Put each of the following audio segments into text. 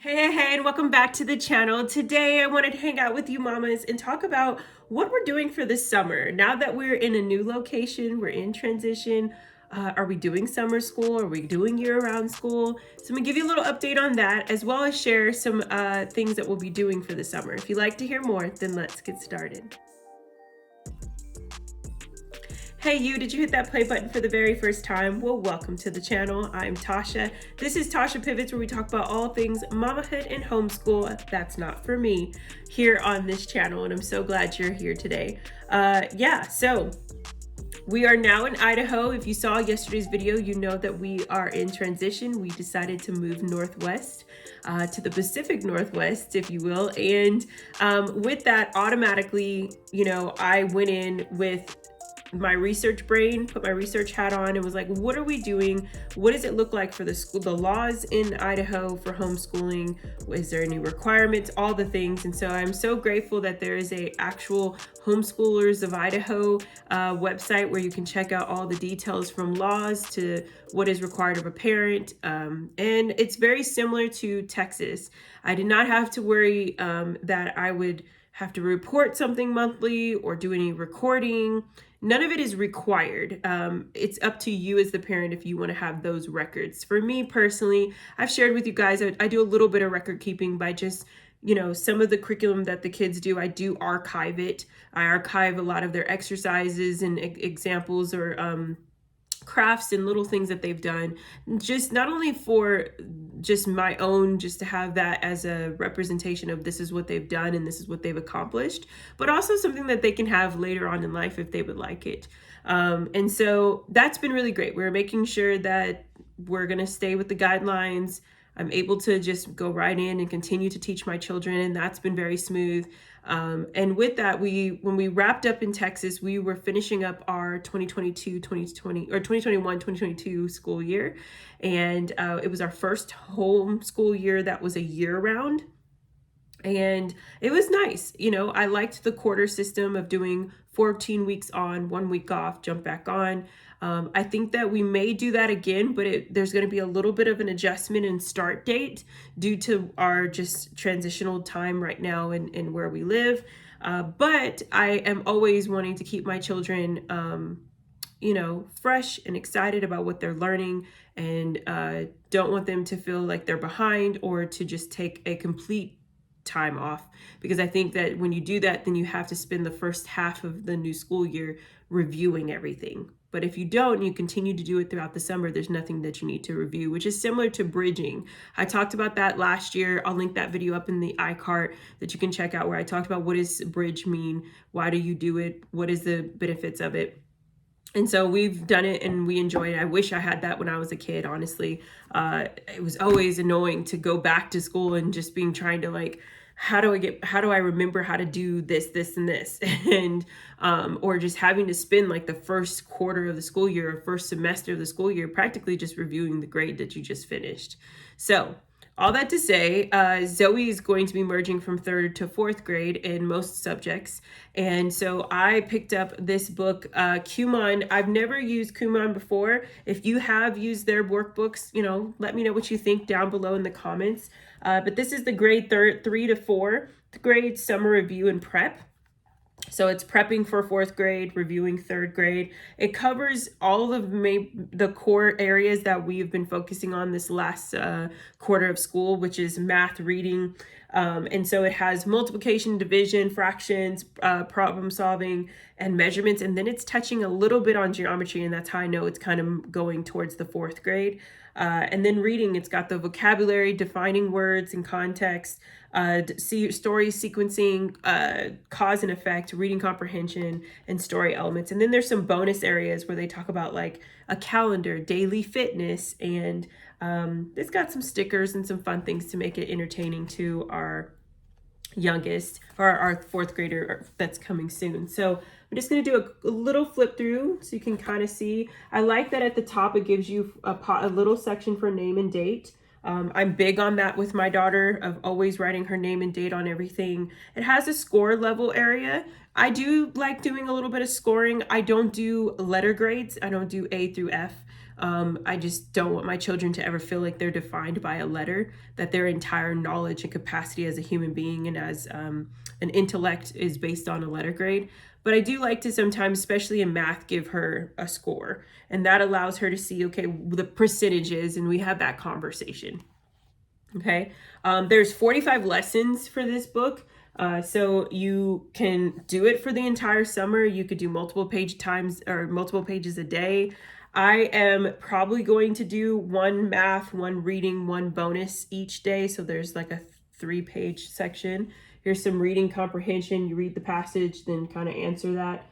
Hey, and welcome back to the channel. Today, I wanted to hang out with you mamas and talk about what we're doing for the summer. Now that we're in a new location, we're in transition. Are we doing summer school? Are we doing year-round school? So I'm gonna give you a little update on that, as well as share some things that we'll be doing for the summer. If you'd like to hear more, then let's get started. Hey you, did you hit that play button for the very first time? Well, welcome to the channel. I'm Tasha. This is Tasha Pivots, where we talk about all things mamahood and homeschool. That's not for me here on this channel, and I'm so glad you're here today. So we are now in Idaho. If you saw yesterday's video, you know that we are in transition. We decided to move northwest to the Pacific Northwest, if you will. And with that, automatically, I went in with my research brain, put my research hat on, and was like, what are we doing? What does it look like for the laws in Idaho for homeschooling? Is there any requirements? All the things. And so I'm so grateful that there is a actual Homeschoolers of Idaho website where you can check out all the details from laws to what is required of a parent. And it's very similar to Texas. I did not have to worry that I would have to report something monthly or do any recording. None of it is required. It's up to you as the parent if you want to have those records. For me personally, I've shared with you guys, I do a little bit of record keeping by just, some of the curriculum that the kids do. I do archive it. I archive a lot of their exercises and examples or crafts and little things that they've done, just not only for just my own, just to have that as a representation of this is what they've done and this is what they've accomplished, but also something that they can have later on in life if they would like it. And so that's been really great. We're making sure that we're going to stay with the guidelines. I'm able to just go right in and continue to teach my children, and that's been very smooth. And with that, when we wrapped up in Texas, we were finishing up our 2021-2022 school year. And it was our first homeschool year that was a year round. And it was nice. I liked the quarter system of doing 14 weeks on, 1 week off, jump back on. I think that we may do that again, but there's going to be a little bit of an adjustment in start date due to our just transitional time right now and where we live. But I am always wanting to keep my children, fresh and excited about what they're learning, and don't want them to feel like they're behind or to just take a complete time off, because I think that when you do that, then you have to spend the first half of the new school year reviewing everything. But if you don't, you continue to do it throughout the summer, there's nothing that you need to review, which is similar to bridging. I talked about that last year. I'll link that video up in the iCart that you can check out, where I talked about what does bridge mean? Why do you do it? What is the benefits of it? And so we've done it and we enjoy it. I wish I had that when I was a kid, honestly. It was always annoying to go back to school and just trying to like, how do I remember how to do this, and this? And, or just having to spend like the first quarter of the school year or first semester of the school year, practically just reviewing the grade that you just finished. So all that to say, Zoe is going to be merging from 3rd to 4th grade in most subjects. And so I picked up this book, Kumon. I've never used Kumon before. If you have used their workbooks, let me know what you think down below in the comments. But this is the grade 3 to 4th grade summer review and prep. So it's prepping for 4th grade, reviewing 3rd grade. It covers all of the core areas that we've been focusing on this last quarter of school, which is math, reading. And so it has multiplication, division, fractions, problem solving, and measurements. And then it's touching a little bit on geometry, and that's how I know it's kind of going towards the 4th grade. And then reading, it's got the vocabulary, defining words and context, story sequencing, cause and effect, reading comprehension, and story elements. And then there's some bonus areas where they talk about like a calendar, daily fitness, and it's got some stickers and some fun things to make it entertaining to our youngest, or our 4th grader that's coming soon. So I'm just going to do a little flip through so you can kind of see. I like that at the top it gives you a little section for name and date. I'm big on that with my daughter, of always writing her name and date on everything. It has a score level area. I do like doing a little bit of scoring. I don't do letter grades. I don't do A through F. I just don't want my children to ever feel like they're defined by a letter, that their entire knowledge and capacity as a human being and as an intellect is based on a letter grade. But I do like to sometimes, especially in math, give her a score. And that allows her to see, okay, the percentages, and we have that conversation. Okay. There's 45 lessons for this book. So you can do it for the entire summer. You could do multiple pages a day. I am probably going to do one math, one reading, one bonus each day. So there's like a 3-page section. Here's some reading comprehension. You read the passage, then kind of answer that.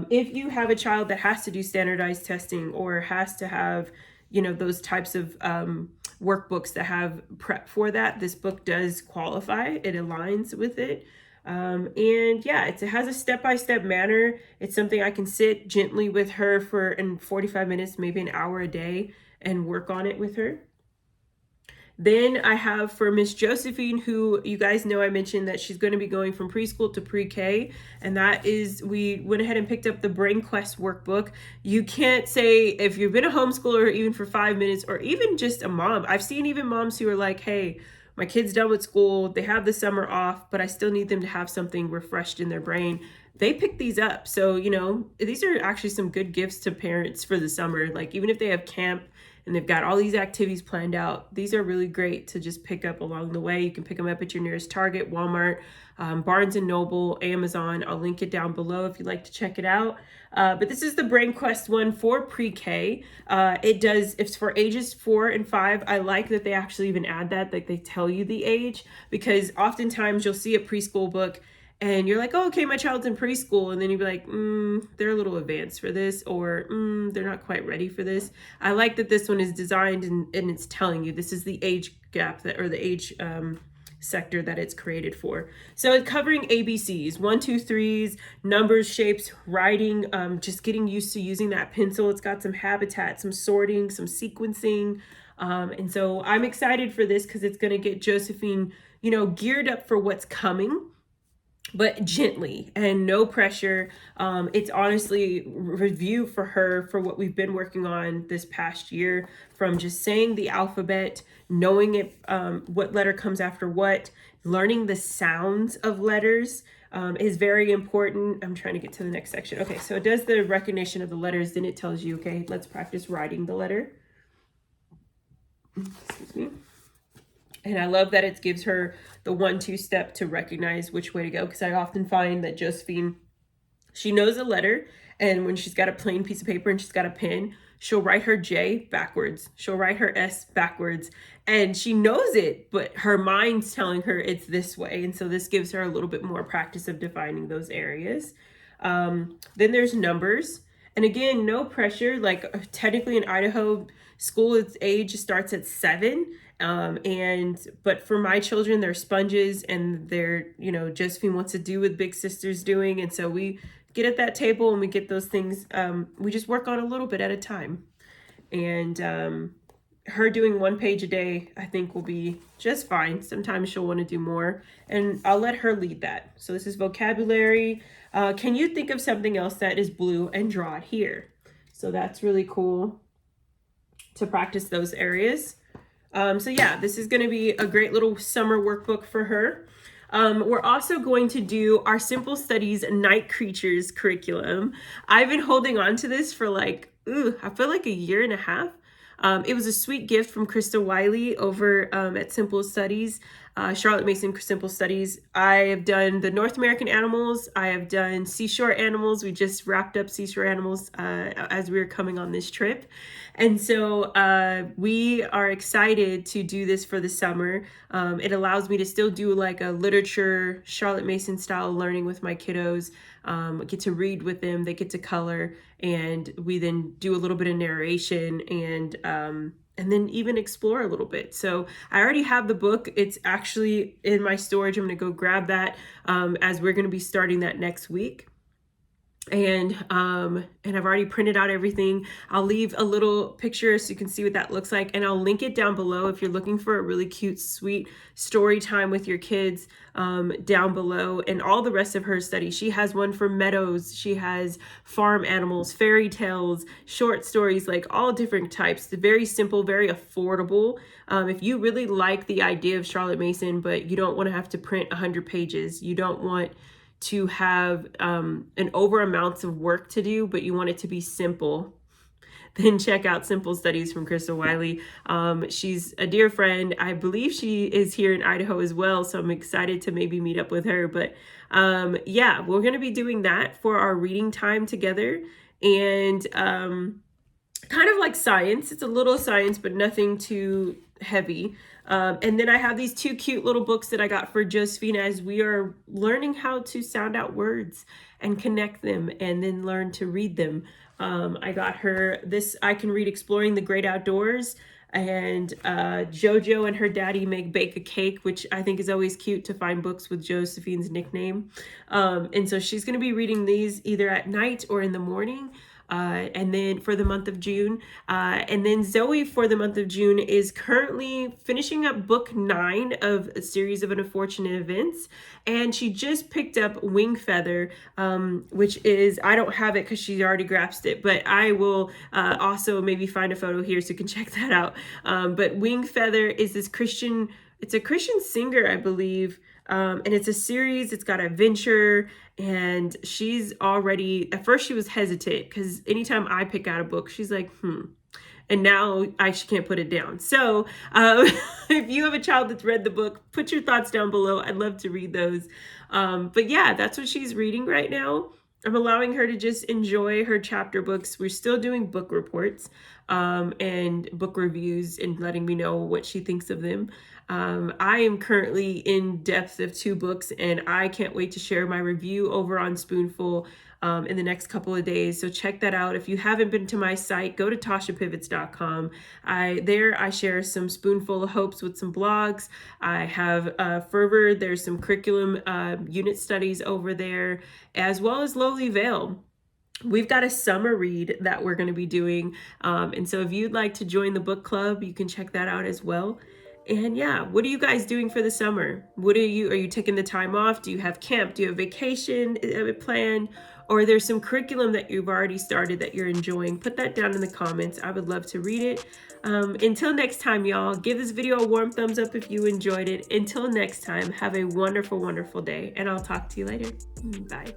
If you have a child that has to do standardized testing or has to have, those types of workbooks that have prep for that, this book does qualify. It aligns with it. And yeah, it has a step-by-step manner. It's something I can sit gently with her in 45 minutes, maybe an hour a day, and work on it with her. Then I have for Miss Josephine, who you guys know I mentioned that she's going to be going from preschool to pre-K. And that is, we went ahead and picked up the Brain Quest workbook. You can't say, if you've been a homeschooler even for 5 minutes, or even just a mom. I've seen even moms who are like, hey, my kid's done with school, they have the summer off, but I still need them to have something refreshed in their brain. They pick these up. So, these are actually some good gifts to parents for the summer. Like, even if they have camp and they've got all these activities planned out, these are really great to just pick up along the way. You can pick them up at your nearest Target, Walmart, Barnes & Noble, Amazon. I'll link it down below if you'd like to check it out. But this is the Brain Quest one for pre-K. It's for ages 4 and 5. I like that they actually even add that, like they tell you the age, because oftentimes you'll see a preschool book and you're like, oh, okay, my child's in preschool. And then you'd be like, they're a little advanced for this, or they're not quite ready for this. I like that this one is designed and it's telling you this is the age gap or the age sector that it's created for. So it's covering ABCs, 1, 2, 3s, numbers, shapes, writing, just getting used to using that pencil. It's got some habitat, some sorting, some sequencing. And so I'm excited for this because it's going to get Josephine, geared up for what's coming, but gently and no pressure. It's honestly review for her for what we've been working on this past year, from just saying the alphabet, knowing it, what letter comes after what, learning the sounds of letters is very important. I'm trying to get to the next section. Okay, so it does the recognition of the letters, then it tells you, okay, let's practice writing the letter. Excuse me. And I love that it gives her the 1-2 step to recognize which way to go, because I often find that Josephine, she knows a letter, and when she's got a plain piece of paper and she's got a pen, she'll write her J backwards. She'll write her S backwards, and she knows it, but her mind's telling her it's this way. And so this gives her a little bit more practice of defining those areas. Then there's numbers. And again, no pressure. Like technically in Idaho, school age starts at 7. But for my children, they're sponges, and they're, Josephine wants to do what big sister's doing. And so we get at that table and we get those things. We just work on a little bit at a time. And her doing 1 page a day, I think, will be just fine. Sometimes she'll want to do more, and I'll let her lead that. So this is vocabulary. Can you think of something else that is blue and draw it here? So that's really cool to practice those areas. So yeah, this is going to be a great little summer workbook for her. We're also going to do our Simple Studies Night Creatures curriculum. I've been holding on to this for I feel like a year and a half. It was a sweet gift from Krista Wiley over at Simple Studies, Charlotte Mason Simple Studies. I have done the North American animals. I have done seashore animals. We just wrapped up seashore animals as we were coming on this trip. And so we are excited to do this for the summer. It allows me to still do like a literature, Charlotte Mason style learning with my kiddos. Get to read with them, they get to color, and we then do a little bit of narration and then even explore a little bit. So I already have the book. It's actually in my storage. I'm going to go grab that as we're going to be starting that next week. and I've already printed out everything. I'll leave a little picture so you can see what that looks like, and I'll link it down below if you're looking for a really cute, sweet story time with your kids, down below. And all the rest of her studies, she has one for meadows, she has farm animals, fairy tales, short stories, like all different types. Very simple, very affordable. If you really like the idea of Charlotte Mason, but you don't want to have to print 100 pages, you don't want to have an over amounts of work to do, but you want it to be simple, then check out Simple Studies from Crystal Wiley. She's a dear friend. I believe she is here in Idaho as well, so I'm excited to maybe meet up with her. But yeah, we're going to be doing that for our reading time together. And kind of like science. It's a little science, but nothing too heavy. And then I have these two cute little books that I got for Josephine as we are learning how to sound out words and connect them and then learn to read them. I got her this I Can Read Exploring the Great Outdoors, and JoJo and her daddy bake a cake, which I think is always cute to find books with Josephine's nickname. And so she's going to be reading these either at night or in the morning. And then for the month of June. And then Zoe for the month of June is currently finishing up book 9 of a series of unfortunate events. And she just picked up Wing Feather, which is, I don't have it because she already grasped it, but I will also maybe find a photo here so you can check that out. But Wing Feather is this Christian, it's a Christian singer, I believe. And it's a series, it's got adventure, and she's already, at first she was hesitant because anytime I pick out a book, she's like, and now she can't put it down. So if you have a child that's read the book, put your thoughts down below. I'd love to read those. But yeah, that's what she's reading right now. I'm allowing her to just enjoy her chapter books. We're still doing book reports and book reviews and letting me know what she thinks of them. I am currently in depth of 2 books, and I can't wait to share my review over on Spoonful in the next couple of days. So check that out. If you haven't been to my site, go to tashapivots.com. There I share some Spoonful of Hopes with some blogs. I have Fervor. There's some curriculum unit studies over there, as well as Lowly Veil. We've got a summer read that we're going to be doing. And so if you'd like to join the book club, you can check that out as well. And yeah, what are you guys doing for the summer? Are you taking the time off? Do you have camp? Do you have vacation planned? Or there's some curriculum that you've already started that you're enjoying? Put that down in the comments. I would love to read it. Until next time, y'all, give this video a warm thumbs up if you enjoyed it. Until next time, have a wonderful, wonderful day, and I'll talk to you later. Bye.